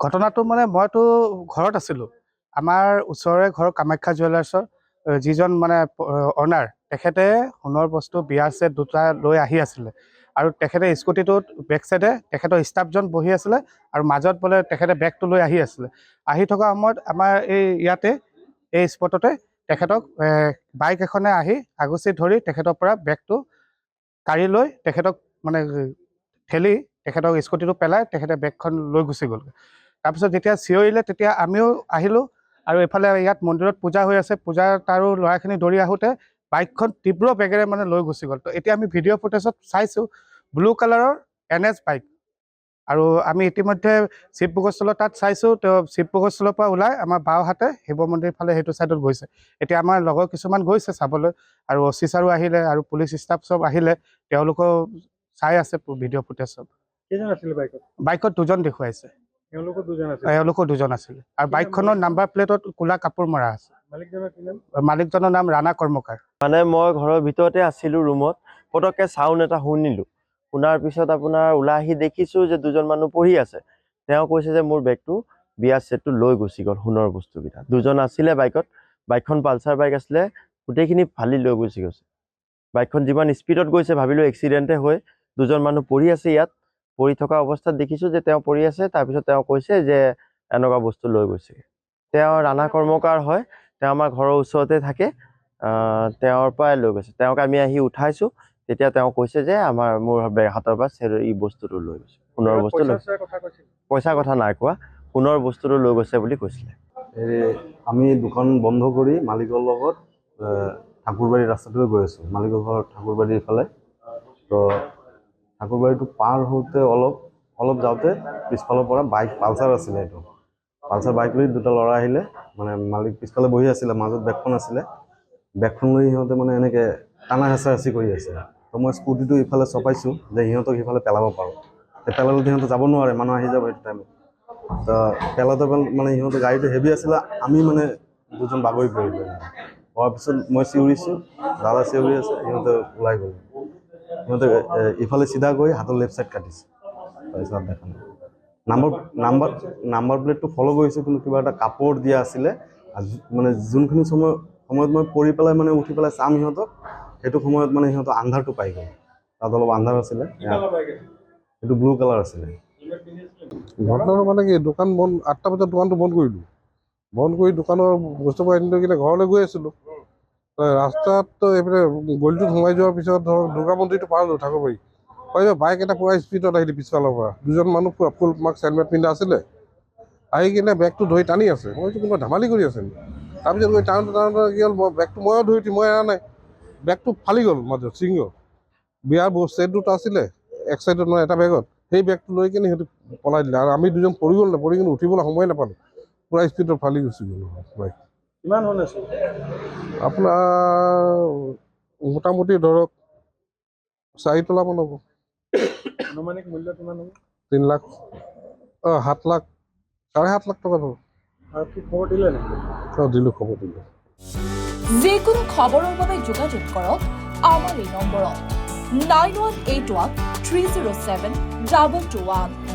ঘটনাটো মানে মইতো ঘৰত আছিলোঁ। আমাৰ ওচৰৰে ঘৰ কামাখ্যা জুৱেলাৰ্ছৰ যিজন মানে অনাৰ, তেখেতে সোণৰ বস্তু বিয়াৰ ছেট দুটা লৈ আহি আছিলে আৰু তেখেতে স্কুটিটোত বেক চাইডে তেখেতৰ ষ্টাফজন বহি আছিলে আৰু মাজত বোলে তেখেতে বেগটো লৈ আহি আছিলে। আহি থকা সময়ত আমাৰ ইয়াতে এই স্পটতে তেখেতক বাইক এখনে আহি আগুচি ধৰি তেখেতৰ পৰা বেগটো কাঢ়ি লৈ তেখেতক মানে ঠেলি তেখেতক স্কুটিটো পেলাই তেখেতে বেগখন লৈ গুচি গ'ল। তাৰপিছত যেতিয়া চিঞৰিলে তেতিয়া আমিও আহিলোঁ আৰু এইফালে ইয়াত মন্দিৰত পূজা হৈ আছে, পূজাৰ তাৰো ল'ৰাখিনি দৌৰি আহোঁতে বাইকখন তীব্ৰ বেগেৰে মানে লৈ গুচি গ'ল। তো এতিয়া আমি ভিডিঅ' ফুটেজত চাইছোঁ ব্লু কালাৰৰ NS বাইক আৰু আমি ইতিমধ্যে শিৱ ভোগস্থলৰ তাত চাইছোঁ। তেওঁ শিৱ ভোগস্থলৰ পৰা ওলাই আমাৰ বাওঁহাতে শিৱ মন্দিৰ ফালে সেইটো ছাইডত গৈছে। এতিয়া আমাৰ লগৰ কিছুমান গৈছে চাবলৈ আৰু OC ছাৰো আহিলে আৰু পুলিচ ষ্টাফ চব আহিলে, তেওঁলোকেও চাই আছে ভিডিঅ' ফুটেজ চব। কেইজন আছিলে বাইকত? বাইকত দুজন দেখুৱাইছে। এওঁলোকো দুজন আছিলে আৰু বাইকখনৰ নাম্বাৰ প্লেটত ক'লা কাপোৰ মৰা আছে। মালিকজনৰ নাম ৰাণা কৰ্মকাৰ। মানে মই ঘৰৰ ভিতৰতে আছিলোঁ ৰুমত, পটককৈ চাউণ্ড এটা শুনিলোঁ। শুনাৰ পিছত আপোনাৰ ওলাই আহি দেখিছোঁ যে দুজন মানুহ পঢ়ি আছে। তেওঁ কৈছে যে মোৰ বেগটো বিয়াৰ ছেটটো লৈ গুচি গ'ল, সোণৰ বস্তুকেইটা। দুজন আছিলে বাইকত, বাইকখন পালচাৰ বাইক আছিলে, গোটেইখিনি ফালি লৈ গুচি গৈছে। বাইকখন যিমান স্পীডত গৈছে ভাবিলোঁ এক্সিডেণ্টে হয়। দুজন মানুহ পঢ়ি আছে ইয়াত, পঢ়ি থকা অৱস্থাত দেখিছোঁ যে তেওঁ পঢ়ি আছে। তাৰপিছত তেওঁ কৈছে যে এনেকুৱা বস্তু লৈ গৈছে। তেওঁ ৰাণা কৰ্মকাৰ হয়, তেওঁ আমাৰ ঘৰৰ ওচৰতে থাকে। তেওঁৰ পৰাই লৈ গৈছে। তেওঁক আমি আহি উঠাইছোঁ, তেতিয়া তেওঁ কৈছে যে মোৰ হাতৰ পৰা এই বস্তুটো লৈ গৈছে, সোণৰ বস্তু লৈ। পইচাৰ কথা নাই কোৱা, সোণৰ বস্তুটো লৈ গৈছে বুলি কৈছিলে। আমি দোকান বন্ধ কৰি মালিকৰ লগত ঠাকুৰবাৰী ৰাস্তাটোৱে গৈ আছোঁ। মালিকৰ ঘৰ ঠাকুৰবাৰীৰ ফালে। তো ঠাকুৰবাৰীটো পাৰ হওঁতে অলপ যাওঁতে পিছফালৰ পৰা বাইক পালচাৰ আছিলে, এইটো পালচাৰ বাইক লৈ দুটা ল'ৰা আহিলে। মানে মালিক পিছফালে বহি আছিলে, মাজত বেগখন আছিলে। বেগখন লৈ সিহঁতে মানে এনেকৈ টানা হেঁচাহেঁচি কৰি আছে। তো মই স্কুটিটো ইফালে চপাইছোঁ যে সিহঁতক সিফালে পেলাব পাৰোঁ। পেলালে সিহঁতে যাব নোৱাৰে, মানুহ আহি যাব সেইটো টাইমত। তো পেলাওঁতে মানে সিহঁতে গাড়ীটো হেভি আছিলে, আমি মানে দুজন বাগৰি পৰিলোঁ। হোৱাৰ পিছত মই চিঞৰিছোঁ, দাদা চিঞৰি আছে, সিহঁতে ওলাই গ'ল। সিহঁতে ইফালে চিধা গৈ হাতৰ লেফ্ট ছাইড কাটিছে। তাৰপিছত দেখা নাই নাম্বাৰ প্লেটটো ফ'ল' কৰিছোঁ, কিন্তু কিবা এটা কাপোৰ দিয়া আছিলে। মানে যোনখিনি সময়ত মই পৰি পেলাই মানে উঠি পেলাই চাম সিহঁতক, সেইটো সময়ত মানে সিহঁতৰ আন্ধাৰটো পাই গ'ল। তাত অলপ আন্ধাৰ আছিলে, সেইটো ব্লু কালাৰ আছিলে। ঘটনাটো মানে কি, দোকান বন্ধ, 8টা বজাত দোকানটো বন্ধ কৰিলোঁ। বন্ধ কৰি দোকানৰ বস্তুবোৰ আনি লৈ কিনে ঘৰলৈ গৈ আছিলোঁ। ৰাস্তাত এইফালে গলিটোত সোমাই যোৱাৰ পিছত ধৰক দুৰ্গা মন্দিৰটো পাৰ হ'লোঁ ঠাকুৰবাৰী। বাইক এটা পুৰা স্পীডত আহিলে পিছফালৰ পৰা। দুজন মানুহ ফুল মাস্ক হেলমেট পিন্ধা আছিলে, আহি কিনে বেগটো ধৰি টানি আছে। মই ভাবিছোঁ কোনোবা ধেমালি কৰি আছে। তাৰপিছত গৈ টাউনতে কি হ'ল, বেগটো ময়ো ধৰি মই এৰা নাই, বেগটো ফালি গ'ল মাজত ছিঙি গ'ল। বিয়াৰ ছেট দুটা আছিলে এক চাইডত, মানে এটা বেগত, সেই বেগটো লৈ কিনে সিহঁতে পলাই দিলে। আৰু আমি দুজন পৰি গ'ল, পৰি কিনে উঠিবলৈ সময় নাপালোঁ, পুৰা স্পীডত ফালি গুচি গ'ল বাইক। কিমান হ'ল আছিল আপোনাৰ? মোটামুটি ধৰক 4 তোলামান হ'ব। আনুমানিক মূল্য কিমান হ'ব? 3 লাখ, 7 লাখ, 7.5 লাখ টকা ধৰক। আৰু কি খবৰ দিলে নেকি? দিলোঁ, খবৰ দিলোঁ। যিকোনো খবৰৰ বাবে যোগাযোগ কৰক আমাৰ এই নম্বৰত 9181 307 221।